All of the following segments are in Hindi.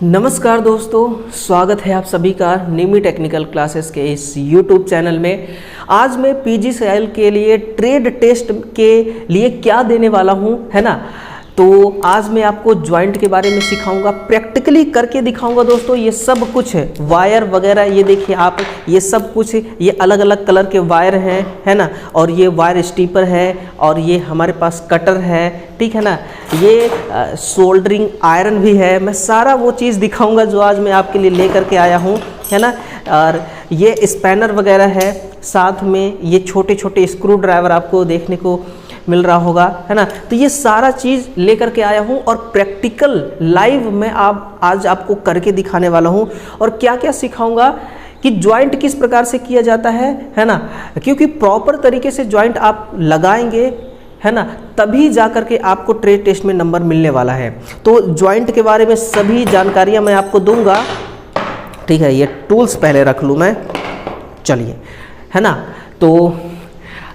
नमस्कार दोस्तों, स्वागत है आप सभी का निमी टेक्निकल क्लासेस के इस YouTube चैनल में। आज मैं PGCIL के लिए ट्रेड टेस्ट के लिए क्या देने वाला हूं, है ना। तो आज मैं आपको जॉइंट के बारे में सिखाऊंगा, प्रैक्टिकली करके दिखाऊंगा दोस्तों। ये सब कुछ वायर वगैरह, ये देखिए आप, ये सब कुछ ये अलग अलग कलर के वायर हैं, है ना। और ये वायर स्टीपर है और ये हमारे पास कटर है, ठीक है ना। ये सोल्डरिंग आयरन भी है। मैं सारा वो चीज़ दिखाऊंगा जो आज मैं आपके लिए ले करके आया हूँ, है ना। और ये स्पैनर वगैरह है, साथ में ये छोटे छोटे स्क्रू ड्राइवर आपको देखने को मिल रहा होगा, है ना। तो ये सारा चीज़ लेकर के आया हूँ और प्रैक्टिकल लाइव में आज आपको करके दिखाने वाला हूँ। और क्या क्या सिखाऊंगा कि जॉइंट किस प्रकार से किया जाता है ना। क्योंकि प्रॉपर तरीके से जॉइंट आप लगाएंगे, है ना, तभी जा कर के आपको ट्रेड टेस्ट में नंबर मिलने वाला है। तो जॉइंट के बारे में सभी जानकारियाँ मैं आपको दूंगा, ठीक है। ये टूल्स पहले रख लूँ मैं, चलिए, है ना। तो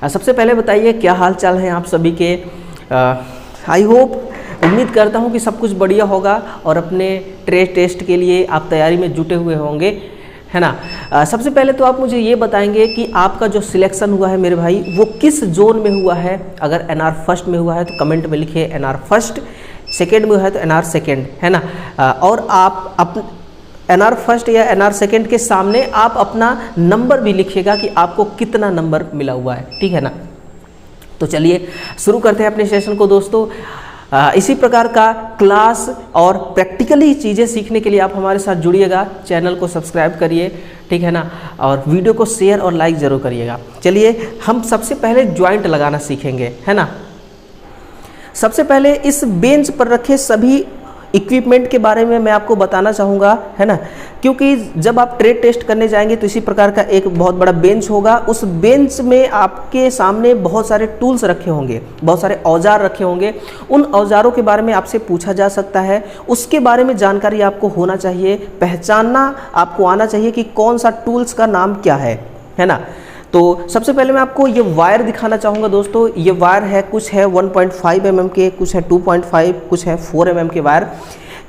सबसे पहले बताइए क्या हाल चाल है आप सभी के। आई होप, उम्मीद करता हूँ कि सब कुछ बढ़िया होगा और अपने ट्रेड टेस्ट के लिए आप तैयारी में जुटे हुए होंगे, है ना। सबसे पहले तो आप मुझे ये बताएंगे कि आपका जो सिलेक्शन हुआ है मेरे भाई, वो किस जोन में हुआ है। अगर NR फर्स्ट में हुआ है तो कमेंट में लिखिए NR फर्स्ट, सेकेंड में हुआ है तो NR सेकेंड, है ना। और आप NR फर्स्ट या NR सेकेंड के सामने आप अपना नंबर भी लिखिएगा कि आपको कितना नंबर मिला हुआ है, ठीक है ना। तो चलिए शुरू करते हैं अपने सेशन को दोस्तों। इसी प्रकार का क्लास और प्रैक्टिकली चीज़ें सीखने के लिए आप हमारे साथ जुड़िएगा। चैनल को सब्सक्राइब करिए, ठीक है ना, और वीडियो को शेयर और लाइक ज़रूर करिएगा। चलिए हम सबसे पहले जॉइंट लगाना सीखेंगे, है ना। सबसे पहले इस बेंच पर रखे सभी इक्विपमेंट के बारे में मैं आपको बताना चाहूँगा, है ना। क्योंकि जब आप ट्रेड टेस्ट करने जाएंगे तो इसी प्रकार का एक बहुत बड़ा बेंच होगा। उस बेंच में आपके सामने बहुत सारे टूल्स रखे होंगे, बहुत सारे औजार रखे होंगे। उन औजारों के बारे में आपसे पूछा जा सकता है, उसके बारे में जानकारी आपको होना चाहिए, पहचानना आपको आना चाहिए कि कौन सा टूल्स का नाम क्या है ना। तो सबसे पहले मैं आपको ये वायर दिखाना चाहूँगा दोस्तों। ये वायर है, कुछ है 1.5 mm के, कुछ है 2.5, कुछ है 4 mm के वायर।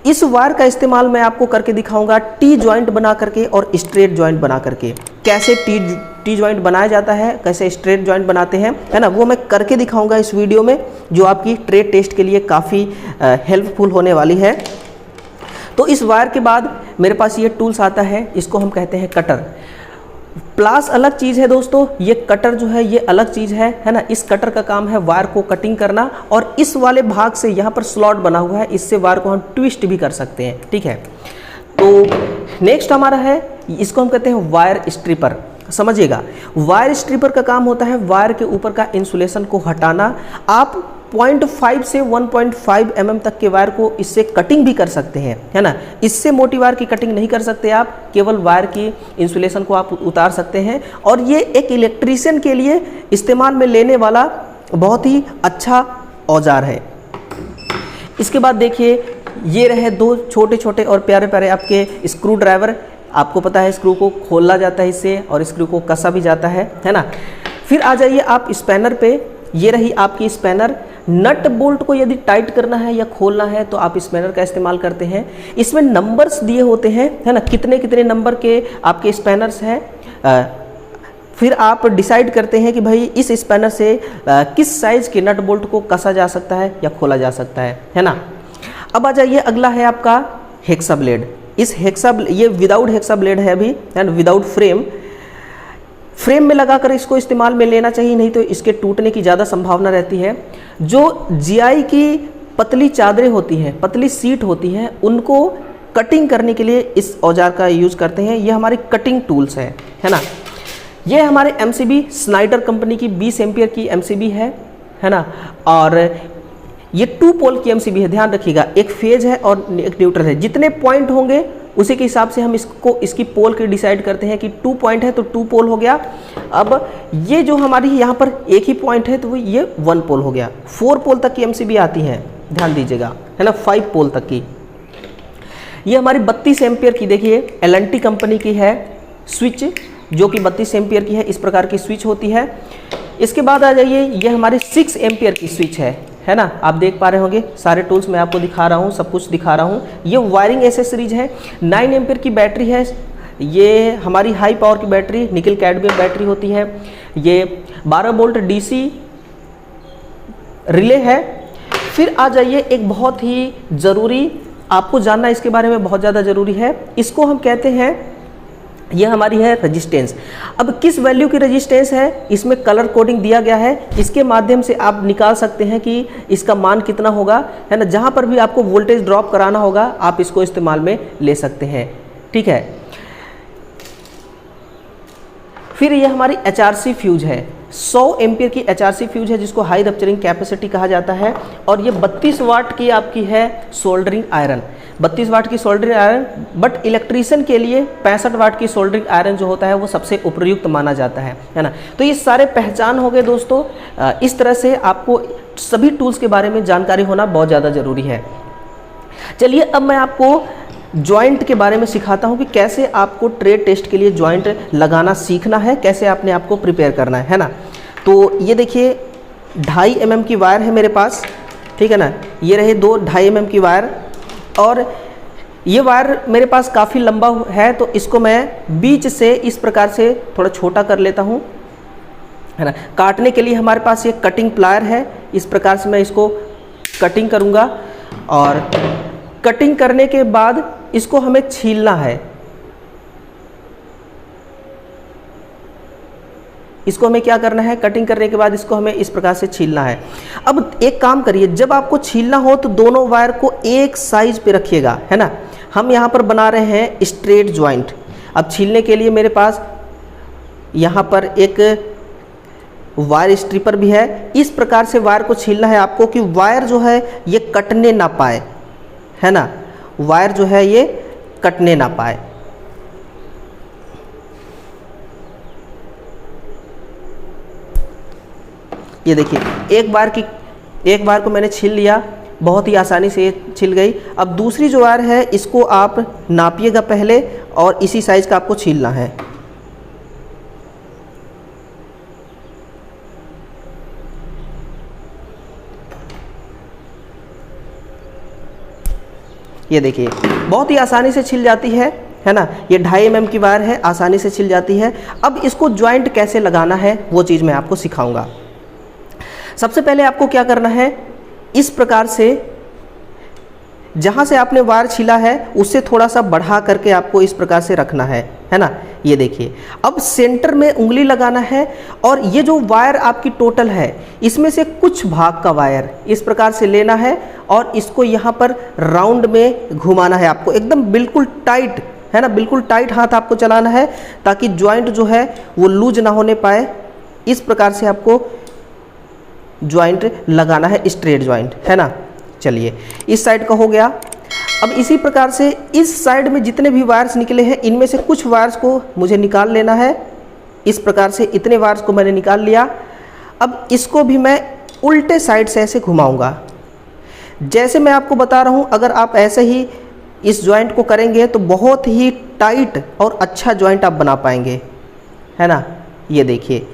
इस वायर का इस्तेमाल मैं आपको करके दिखाऊंगा टी जॉइंट बना करके और स्ट्रेट जॉइंट बना करके। कैसे टी जॉइंट बनाया जाता है, कैसे स्ट्रेट जॉइंट बनाते हैं, है ना, वो मैं करके दिखाऊंगा इस वीडियो में, जो आपकी ट्रेड टेस्ट के लिए काफ़ी हेल्पफुल होने वाली है। तो इस वायर के बाद मेरे पास ये टूल्स आता है, इसको हम कहते हैं कटर। प्लास अलग चीज़ है दोस्तों, ये कटर जो है ये अलग चीज़ है ना। इस कटर का काम है वायर को कटिंग करना, और इस वाले भाग से यहाँ पर स्लॉट बना हुआ है, इससे वायर को हम ट्विस्ट भी कर सकते हैं, ठीक है। तो नेक्स्ट हमारा है, इसको हम कहते हैं वायर स्ट्रिपर। समझिएगा, वायर स्ट्रिपर का काम होता है वायर के ऊपर का इंसुलेशन को हटाना। आप 0.5 से 1.5 mm तक के वायर को इससे कटिंग भी कर सकते हैं, है ना। इससे मोटी वायर की कटिंग नहीं कर सकते आप, केवल वायर की इंसुलेशन को आप उतार सकते हैं। और ये एक इलेक्ट्रीशियन के लिए इस्तेमाल में लेने वाला बहुत ही अच्छा औजार है। इसके बाद देखिए, ये रहे दो छोटे छोटे और प्यारे प्यारे आपके स्क्रू ड्राइवर। आपको पता है स्क्रू को खोला जाता है इससे, और स्क्रू को कसा भी जाता है ना। फिर आ जाइए आप स्पैनर पे। ये रही आपकी स्पैनर। नट बोल्ट को यदि टाइट करना है या खोलना है तो आप स्पैनर का इस्तेमाल करते हैं। इसमें नंबर्स दिए होते हैं, है ना, कितने कितने नंबर के आपके स्पैनर्स हैं। फिर आप डिसाइड करते हैं कि भाई इस स्पैनर से किस साइज़ के नट बोल्ट को कसा जा सकता है या खोला जा सकता है ना। अब आ जाइए, अगला है आपका हेक्सा ब्लेड। इस ये विदाउट हेक्सा ब्लेड है अभी, है ना, विदाउट फ्रेम में लगाकर इसको इस्तेमाल में लेना चाहिए, नहीं तो इसके टूटने की ज़्यादा संभावना रहती है। जो GI की पतली चादरें होती हैं, पतली सीट होती हैं, उनको कटिंग करने के लिए इस औजार का यूज़ करते हैं। ये हमारी कटिंग टूल्स है ना। ये हमारे MCB स्नाइडर कंपनी की 20 एम्पियर की MCB है ना। और ये 2 पोल की MCB है, ध्यान रखिएगा, एक फेज है और एक न्यूट्रल है। जितने पॉइंट होंगे उसी के हिसाब से हम इसकी पोल की डिसाइड करते हैं कि 2 पॉइंट है तो 2 पोल हो गया। अब ये जो हमारी यहाँ पर एक ही पॉइंट है तो ये 1 पोल हो गया। 4 पोल तक की MCB आती है, ध्यान दीजिएगा, है ना, 5 पोल तक की। ये हमारी 32 एम्पियर की, देखिए L&T कंपनी की है स्विच, जो कि 32 एम्पियर की है। इस प्रकार की स्विच होती है। इसके बाद आ जाइए, ये हमारी 6 एम्पियर की स्विच है है ना, आप देख पा रहे होंगे सारे टूल्स मैं आपको दिखा रहा हूँ, सब कुछ दिखा रहा हूँ। ये वायरिंग एसेसरीज है, 9 एम्पीयर की बैटरी है, ये हमारी हाई पावर की बैटरी निकल कैडमियम बैटरी होती है। ये 12 वोल्ट डीसी रिले है। फिर आ जाइए एक बहुत ही ज़रूरी, आपको जानना इसके बारे में बहुत ज़्यादा ज़रूरी है, इसको हम कहते हैं, ये हमारी है रेजिस्टेंस। अब किस वैल्यू की रेजिस्टेंस है, इसमें कलर कोडिंग दिया गया है, इसके माध्यम से आप निकाल सकते हैं कि इसका मान कितना होगा, है ना। जहाँ पर भी आपको वोल्टेज ड्रॉप कराना होगा आप इसको इस्तेमाल में ले सकते हैं, ठीक है। फिर ये हमारी HRC फ्यूज है, 100 एम्पीयर की HRC फ्यूज है जिसको हाई रप्चरिंग कैपेसिटी कहा जाता है। और ये 32 वाट की आपकी है सोल्डरिंग आयरन, 32 वाट की सोल्डरिंग आयरन, बट इलेक्ट्रीशियन के लिए 65 वाट की सोल्डरिंग आयरन जो होता है वो सबसे उपयुक्त माना जाता है ना। तो ये सारे पहचान हो गए दोस्तों। इस तरह से आपको सभी टूल्स के बारे में जानकारी होना बहुत ज़्यादा ज़रूरी है। चलिए अब मैं आपको जॉइंट के बारे में सिखाता हूँ कि कैसे आपको ट्रेड टेस्ट के लिए जॉइंट लगाना सीखना है, कैसे आपने आपको प्रिपेयर करना है ना। तो ये देखिए 2.5 mm की वायर है मेरे पास, ठीक है ना। ये रहे 2.5 mm की वायर, और ये वायर मेरे पास काफ़ी लंबा है तो इसको मैं बीच से इस प्रकार से थोड़ा छोटा कर लेता हूँ, है ना। काटने के लिए हमारे पास ये कटिंग प्लायर है, इस प्रकार से मैं इसको कटिंग करूँगा। और कटिंग करने के बाद इसको हमें छीलना है, इसको हमें क्या करना है, कटिंग करने के बाद इसको हमें इस प्रकार से छीलना है। अब एक काम करिए, जब आपको छीलना हो तो दोनों वायर को एक साइज पे रखिएगा, है ना। हम यहाँ पर बना रहे हैं स्ट्रेट जॉइंट। अब छीलने के लिए मेरे पास यहाँ पर एक वायर स्ट्रिपर भी है, इस प्रकार से वायर को छीलना है आपको कि वायर जो है ये कटने ना पाए, है ना, वायर जो है ये कटने ना पाए। ये देखिए एक बार को मैंने छील लिया, बहुत ही आसानी से ये छिल गई। अब दूसरी जो वायर है इसको आप नापिएगा पहले और इसी साइज का आपको छीलना है। ये देखिए बहुत ही आसानी से छिल जाती है ना। ये 2.5 mm की वायर है, आसानी से छिल जाती है। अब इसको जॉइंट कैसे लगाना है वो चीज़ मैं आपको सिखाऊंगा। सबसे पहले आपको क्या करना है, इस प्रकार से जहाँ से आपने वायर छिला है उससे थोड़ा सा बढ़ा करके आपको इस प्रकार से रखना है ना। ये देखिए अब सेंटर में उंगली लगाना है और ये जो वायर आपकी टोटल है इसमें से कुछ भाग का वायर इस प्रकार से लेना है और इसको यहाँ पर राउंड में घुमाना है आपको, एकदम बिल्कुल टाइट, है ना, बिल्कुल टाइट हाथ आपको चलाना है ताकि जॉइंट जो है वो लूज ना होने पाए। इस प्रकार से आपको जॉइंट लगाना है, स्ट्रेट जॉइंट, है ना। चलिए इस साइड का हो गया। अब इसी प्रकार से इस साइड में जितने भी वायर्स निकले हैं इनमें से कुछ वायर्स को मुझे निकाल लेना है। इस प्रकार से इतने वायर्स को मैंने निकाल लिया। अब इसको भी मैं उल्टे साइड से ऐसे घुमाऊंगा। जैसे मैं आपको बता रहा हूँ, अगर आप ऐसे ही इस जॉइंट को करेंगे तो बहुत ही टाइट और अच्छा जॉइंट आप बना पाएंगे, है ना। ये देखिए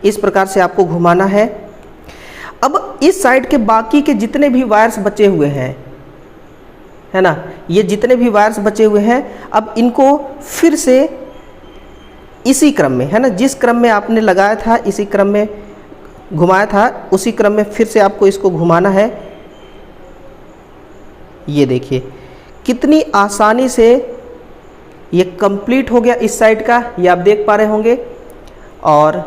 इस प्रकार से आपको घुमाना है। अब इस साइड के बाकी के जितने भी वायर्स बचे हुए हैं, है ना, ये जितने भी वायर्स बचे हुए हैं अब इनको फिर से इसी क्रम में, है ना, जिस क्रम में आपने लगाया था इसी क्रम में घुमाया था उसी क्रम में फिर से आपको इसको घुमाना है। ये देखिए कितनी आसानी से ये कंप्लीट हो गया इस साइड का, ये आप देख पा रहे होंगे। और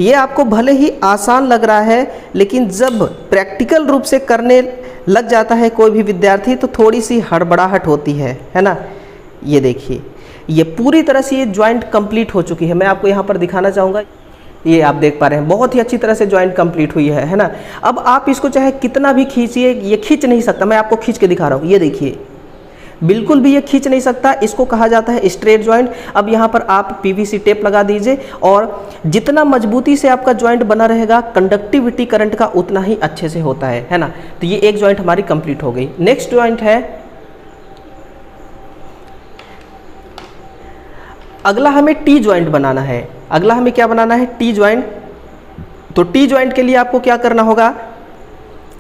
ये आपको भले ही आसान लग रहा है लेकिन जब प्रैक्टिकल रूप से करने लग जाता है कोई भी विद्यार्थी तो थोड़ी सी हड़बड़ाहट होती है ना। ये देखिए ये पूरी तरह से ये जॉइंट कंप्लीट हो चुकी है। मैं आपको यहाँ पर दिखाना चाहूँगा, ये आप देख पा रहे हैं बहुत ही अच्छी तरह से जॉइंट कंप्लीट हुई है ना। अब आप इसको चाहे कितना भी खींचिए, ये खींच नहीं सकता। मैं आपको खींच के दिखा रहा हूँ, ये देखिए बिल्कुल भी ये खींच नहीं सकता। इसको कहा जाता है स्ट्रेट जॉइंट। अब यहाँ पर आप पीवीसी टेप लगा दीजिए और जितना मजबूती से आपका जॉइंट बना रहेगा कंडक्टिविटी करंट का उतना ही अच्छे से होता है ना। तो ये एक जॉइंट हमारी कंप्लीट हो गई। नेक्स्ट जॉइंट है, अगला हमें टी जॉइंट बनाना है। अगला हमें क्या बनाना है, टी जॉइंट। तो टी जॉइंट के लिए आपको क्या करना होगा,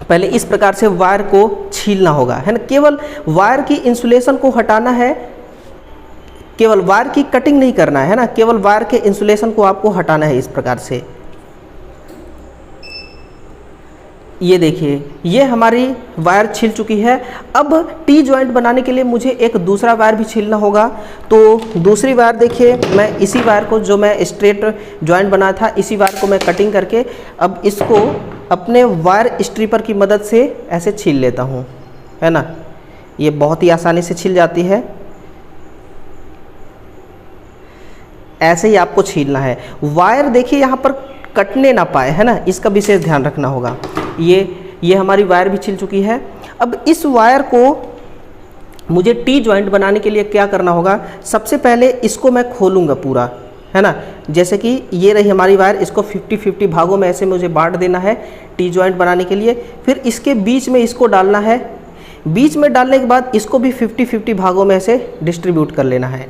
पहले इस प्रकार से वायर को छीलना होगा, है ना। केवल वायर की इंसुलेशन को हटाना है, केवल वायर की कटिंग नहीं करना है ना, केवल वायर के इंसुलेशन को आपको हटाना है इस प्रकार से। ये देखिए, ये हमारी वायर छिल चुकी है। अब टी जॉइंट बनाने के लिए मुझे एक दूसरा वायर भी छीलना होगा। तो दूसरी वायर देखिए, मैं इसी वायर को, जो मैं स्ट्रेट जॉइंट बनाया था, इसी वायर को मैं कटिंग करके अब इसको अपने वायर स्ट्रिपर की मदद से ऐसे छील लेता हूँ, है ना। ये बहुत ही आसानी से छिल जाती है। ऐसे ही आपको छीलना है। वायर देखिए यहाँ पर कटने ना पाए, है ना, इसका विशेष ध्यान रखना होगा। ये हमारी वायर भी छिल चुकी है। अब इस वायर को मुझे टी जॉइंट बनाने के लिए क्या करना होगा, सबसे पहले इसको मैं खोलूँगा पूरा, है ना। जैसे कि ये रही हमारी वायर, इसको 50-50 भागों में ऐसे मुझे बांट देना है टी जॉइंट बनाने के लिए। फिर इसके बीच में इसको डालना है। बीच में डालने के बाद इसको भी 50-50 भागों में ऐसे डिस्ट्रीब्यूट कर लेना है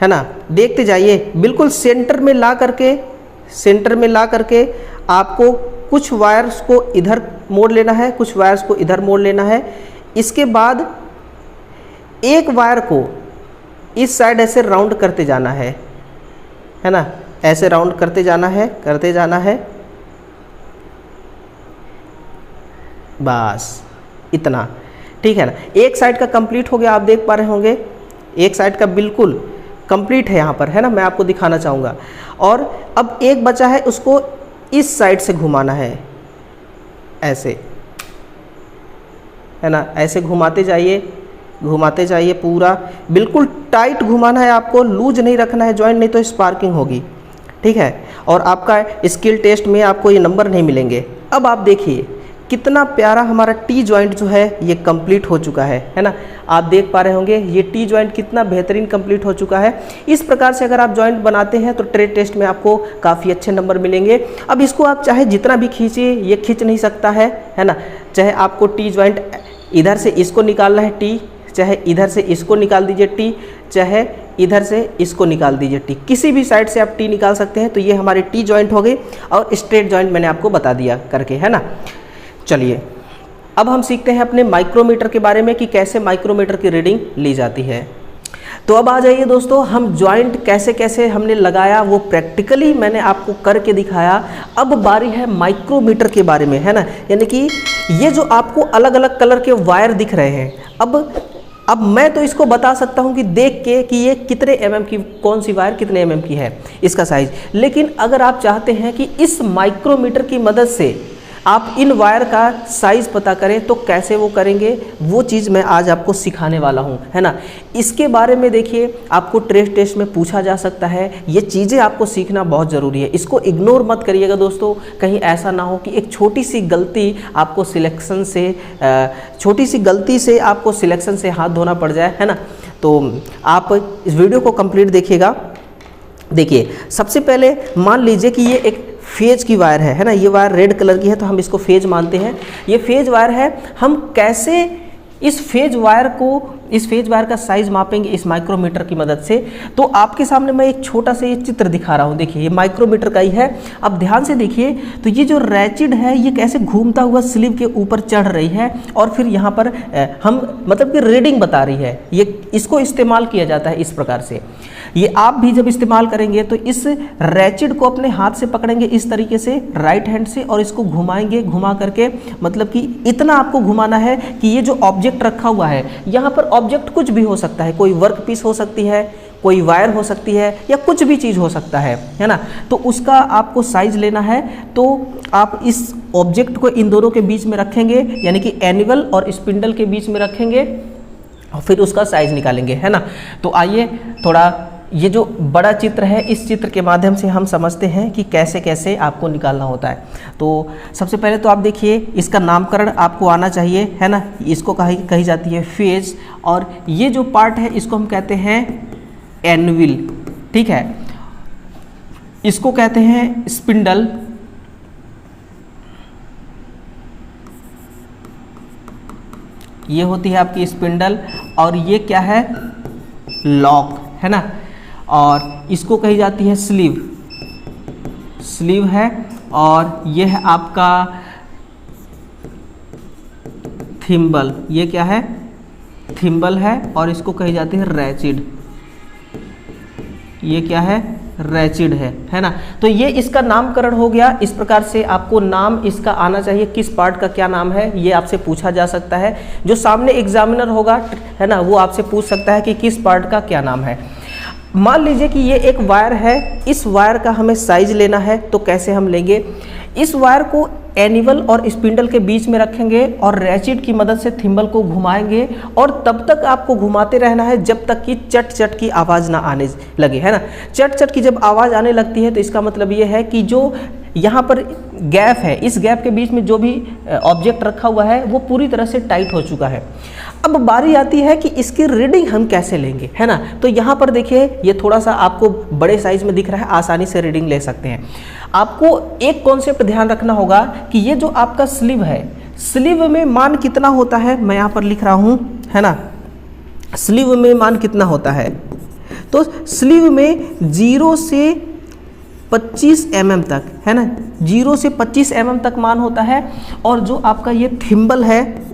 ना। देखते जाइए, बिल्कुल सेंटर में ला करके आपको कुछ वायर्स को इधर मोड़ लेना है, कुछ वायर्स को इधर मोड़ लेना है। इसके बाद एक वायर को इस साइड ऐसे राउंड करते जाना है ना, ऐसे राउंड करते जाना है। बस इतना, ठीक है ना। एक साइड का कंप्लीट हो गया, आप देख पा रहे होंगे, एक साइड का बिल्कुल कंप्लीट है यहाँ पर, है ना। मैं आपको दिखाना चाहूँगा। और अब एक बचा है, उसको इस साइड से घुमाना है, ऐसे, है ना। ऐसे घुमाते जाइए पूरा, बिल्कुल टाइट घुमाना है आपको, लूज नहीं रखना है जॉइंट, नहीं तो स्पार्किंग होगी, ठीक है। और आपका स्किल टेस्ट में आपको ये नंबर नहीं मिलेंगे। अब आप देखिए कितना प्यारा हमारा टी जॉइंट जो है ये कंप्लीट हो चुका है ना। आप देख पा रहे होंगे ये टी जॉइंट कितना बेहतरीन कंप्लीट हो चुका है। इस प्रकार से अगर आप जॉइंट बनाते हैं तो ट्रेड टेस्ट में आपको काफ़ी अच्छे नंबर मिलेंगे। अब इसको आप चाहे जितना भी खींचिए, ये खींच नहीं सकता है ना। चाहे आपको टी जॉइंट इधर से इसको निकालना है टी, चाहे इधर से इसको निकाल दीजिए टी, चाहे इधर से इसको निकाल दीजिए टी, किसी भी साइड से आप टी निकाल सकते हैं। तो ये हमारी टी जॉइंट हो गई और स्ट्रेट जॉइंट मैंने आपको बता दिया करके, है ना। चलिए अब हम सीखते हैं अपने माइक्रोमीटर के बारे में कि कैसे माइक्रोमीटर की रीडिंग ली जाती है। तो अब आ जाइए दोस्तों, हम जॉइंट कैसे कैसे हमने लगाया वो प्रैक्टिकली मैंने आपको करके दिखाया। अब बारी है माइक्रोमीटर के बारे में, है ना। यानी कि ये जो आपको अलग अलग कलर के वायर दिख रहे हैं, अब मैं तो इसको बता सकता हूँ कि देख के कि ये कितने mm की, कौन सी वायर कितने mm की है, इसका साइज। लेकिन अगर आप चाहते हैं कि इस माइक्रोमीटर की मदद से आप इन वायर का साइज़ पता करें तो कैसे वो करेंगे, वो चीज़ मैं आज आपको सिखाने वाला हूँ, है ना। इसके बारे में देखिए आपको ट्रेड टेस्ट में पूछा जा सकता है। ये चीज़ें आपको सीखना बहुत ज़रूरी है, इसको इग्नोर मत करिएगा दोस्तों। कहीं ऐसा ना हो कि एक छोटी सी गलती आपको सिलेक्शन से हाथ धोना पड़ जाए, है ना। तो आप इस वीडियो को कंप्लीट देखिएगा। देखिए सबसे पहले मान लीजिए कि ये एक फेज की वायर है ना। ये वायर रेड कलर की है तो हम इसको फेज मानते हैं। ये फेज वायर है। हम कैसे इस फेज वायर का साइज मापेंगे इस माइक्रोमीटर की मदद से। तो आपके सामने मैं एक छोटा सा ये चित्र दिखा रहा हूँ। देखिए ये माइक्रोमीटर का ही है। अब ध्यान से देखिए तो ये जो रैचिड है ये कैसे घूमता हुआ स्लीव के ऊपर चढ़ रही है और फिर यहाँ पर हम मतलब कि रीडिंग बता रही है। ये इसको इस्तेमाल किया जाता है इस प्रकार से। ये आप भी जब इस्तेमाल करेंगे तो इस रैचिड को अपने हाथ से पकड़ेंगे इस तरीके से राइट हैंड से और इसको घुमाएंगे, घुमा करके मतलब कि इतना आपको घुमाना है कि ये जो ऑब्जेक्ट रखा हुआ है, यहाँ पर ऑब्जेक्ट कुछ भी हो सकता है, कोई वर्क पीस हो सकती है, कोई वायर हो सकती है या कुछ भी चीज़ हो सकता है ना। तो उसका आपको साइज लेना है। तो आप इस ऑब्जेक्ट को इन दोनों के बीच में रखेंगे, यानी कि एनिवल और स्पिंडल के बीच में रखेंगे और फिर उसका साइज निकालेंगे, है ना। तो आइए थोड़ा ये जो बड़ा चित्र है इस चित्र के माध्यम से हम समझते हैं कि कैसे कैसे आपको निकालना होता है। तो सबसे पहले तो आप देखिए इसका नामकरण आपको आना चाहिए, है ना। इसको कही जाती है फेज और ये जो पार्ट है इसको हम कहते हैं एनविल, ठीक है। इसको कहते हैं स्पिंडल, ये होती है आपकी स्पिंडल और ये क्या है, लॉक, है ना। और इसको कही जाती है स्लीव है और ये है आपका थिम्बल, ये क्या है, थिम्बल है, और इसको कही जाती है रैचिड, ये क्या है, रैचिड है ना। तो ये इसका नामकरण हो गया। इस प्रकार से आपको नाम इसका आना चाहिए, किस पार्ट का क्या नाम है, ये आपसे पूछा जा सकता है। जो सामने एग्जामिनर होगा, है ना, वो आपसे पूछ सकता है कि किस पार्ट का क्या नाम है। मान लीजिए कि ये एक वायर है, इस वायर का हमें साइज लेना है, तो कैसे हम लेंगे, इस वायर को एनिवल और स्पिंडल के बीच में रखेंगे और रैचिड की मदद से थिम्बल को घुमाएंगे, और तब तक आपको घुमाते रहना है जब तक कि चट चट की आवाज़ ना आने लगे, है ना। चट चट की जब आवाज़ आने लगती है तो इसका मतलब ये है कि जो यहाँ पर गैप है, इस गैप के बीच में जो भी ऑब्जेक्ट रखा हुआ है वो पूरी तरह से टाइट हो चुका है। अब बारी आती है कि इसकी रीडिंग हम कैसे लेंगे, है ना। तो यहाँ पर देखिए, ये थोड़ा सा आपको बड़े साइज में दिख रहा है, आसानी से रीडिंग ले सकते हैं। आपको एक कॉन्सेप्ट ध्यान रखना होगा कि ये जो आपका स्लीव है, स्लीव में मान कितना होता है, मैं यहाँ पर लिख रहा हूँ, है ना। स्लीव में मान कितना होता है, तो स्लीव में 0 से 25 mm तक, है ना, 0 से 25 mm तक मान होता है। और जो आपका ये थिम्बल है,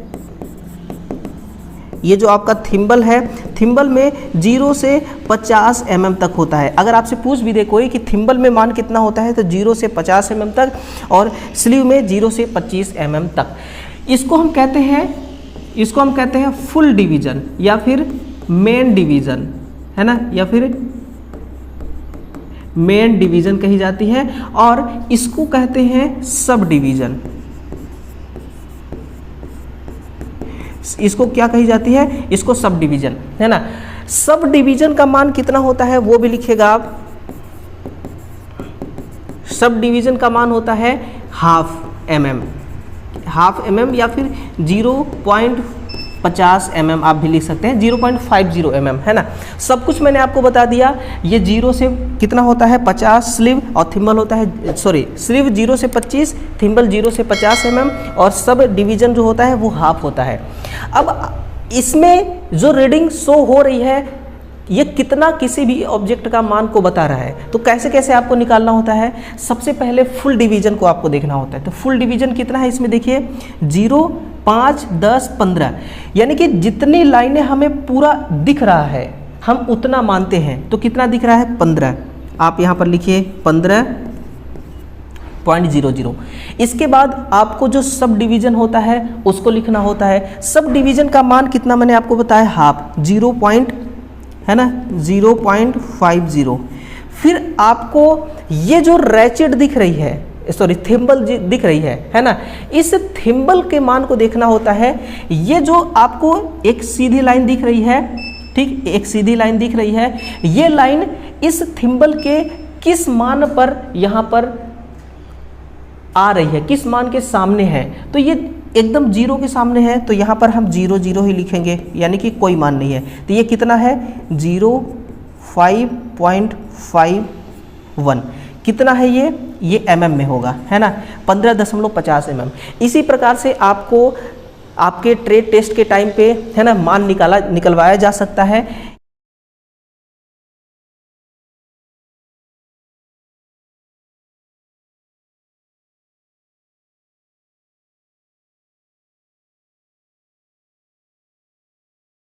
ये जो आपका थिम्बल है, थिम्बल में 0 से 50 mm तक होता है। अगर आपसे पूछ भी दे कोई कि थिम्बल में मान कितना होता है, तो 0 से 50 mm तक, और स्लीव में 0 से 25 mm तक। इसको हम कहते हैं फुल डिवीजन या फिर मेन डिवीजन, है ना, या फिर मेन डिवीजन कही जाती है, और इसको कहते हैं सब डिवीजन। इसको क्या कही जाती है, इसको सब डिवीजन, है ना। सब डिवीजन का मान कितना होता है वो भी लिखिएगा आप। सब डिवीजन का मान होता है हाफ mm या फिर 0.50 mm आप भी लिख सकते हैं, 0.50 mm, है ना। सब कुछ मैंने आपको बता दिया। ये 0 से कितना होता है 50 स्लीव, और थिम्बल होता है, सॉरी, स्लीव 0 से 25, थिम्बल 0 से 50 mm, और सब डिवीजन जो होता है वो हाफ होता है। अब इसमें जो रीडिंग शो हो रही है, ये कितना किसी भी ऑब्जेक्ट का मान को बता रहा है। तो कैसे कैसे आपको निकालना होता है, सबसे पहले फुल डिवीजन को आपको देखना होता है। तो फुल डिवीजन कितना है, इसमें देखिए 0, 5, 10, 15, यानी कि जितनी लाइनें हमें पूरा दिख रहा है हम उतना मानते हैं। तो कितना दिख रहा है, 15, आप यहाँ पर लिखिए 15.00। इसके बाद आपको जो सब डिवीजन होता है उसको लिखना होता है। सब डिवीजन का मान कितना मैंने आपको बताया, हाफ, 0.50। फिर आपको ये जो रैचिड दिख रही है, सॉरी थिम्बल दिख रही है ना, इस थिम्बल के मान को देखना होता है। ये जो आपको एक सीधी लाइन दिख रही है, ठीक, एक सीधी लाइन दिख रही है, ये लाइन इस थिम्बल के किस मान पर यहाँ पर आ रही है, किस मान के सामने है। तो ये एकदम 0 के सामने है, तो यहाँ पर हम 0, 0 ही लिखेंगे, यानी कि कोई मान नहीं है। तो ये कितना है, 05.51। कितना है ये mm में होगा, है ना, 15.50 mm। इसी प्रकार से आपको आपके ट्रेड टेस्ट के टाइम पे, है ना, मान निकलवाया जा सकता है।